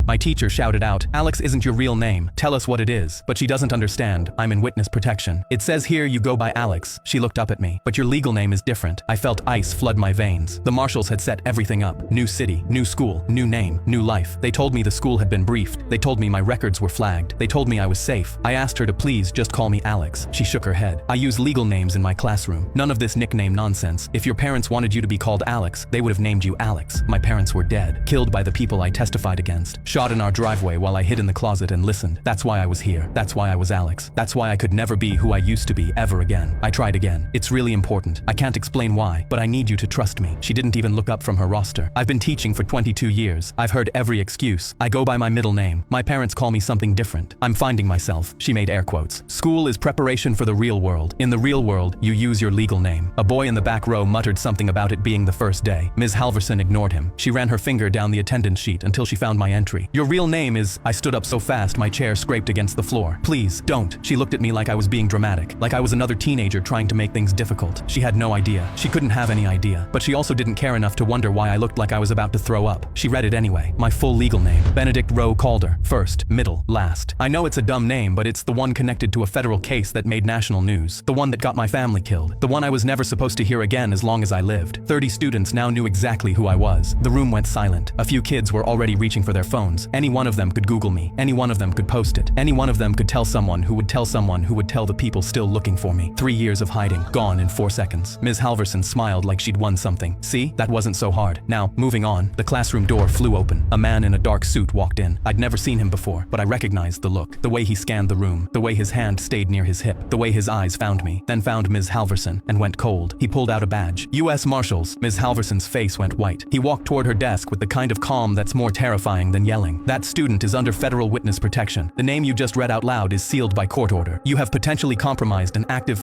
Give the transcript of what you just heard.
My teacher shouted out, "Alex isn't your real name. Tell us what it is." But she doesn't understand. I'm in witness protection. It says here you go by Alex. She looked up at me. But your legal name is different. I felt ice flood my veins. The marshals had set everything up. New city, new school, new name, new life. They told me the school had been briefed. They told me my records were flagged. They told me I was safe. I asked her to please just call me Alex. She shook her head. I use legal names in my classroom. None of this nickname nonsense. If your parents wanted you to be called Alex, they would have named you Alex. My parents were dead, killed by the people I testified against, shot in our driveway while I hid in the closet and listened. That's why I was here. That's why I was Alex. That's why I could never be who I used to be ever again. I tried again. It's really important. I can't explain why, but I need you to trust me. She didn't even look up from her roster. I've been teaching for 22 years. I've heard every excuse. I go by my middle name. My parents call me something different. I'm finding myself. She made air quotes. School is preparation for the real world. In the real world, you use your legal name. A boy in the back row muttered something about it being the first day. Ms. Halverson ignored him. She ran her finger down the attendance sheet until she found my entry. Your real name is... I stood up so fast my chair scraped against the floor. Please, don't. She looked at me like I was being dramatic, like I was another teenager trying to make things difficult. She had no idea. She couldn't have any idea. But she also didn't care enough to wonder why I looked like I was about to throw up. She read it anyway. My full legal name. Benedict Rowe Calder. First, middle, last. I know it's a dumb name, but it's the one connected to a federal case that made national news. The one that got my family killed. The one I was never supposed to hear again as long as I lived. 30 students now knew exactly who I was. The room went silent. A few kids were already reaching for their phones. Any one of them could Google me. Any one of them could post it. Any one of them could tell someone who would tell someone who would tell the people still looking for me. 3 years of hiding, gone in 4 seconds. Ms. Halverson smiled like she'd won something. See? That wasn't so hard. Now, moving on, the classroom door flew open. A man in a dark suit walked in. I'd never seen him before, but I recognized the look. The way he scanned the room. The way his hand stayed near his hip. The way his eyes found me, then found Ms. Halverson, and went cold. He pulled out a badge. U.S. Marshals. Ms. Halverson's face went white. He walked toward her desk with the kind of calm that's more terrifying than yelling. That student is under federal witness protection. The name you just read out loud is sealed by court order. You have potentially compromised an active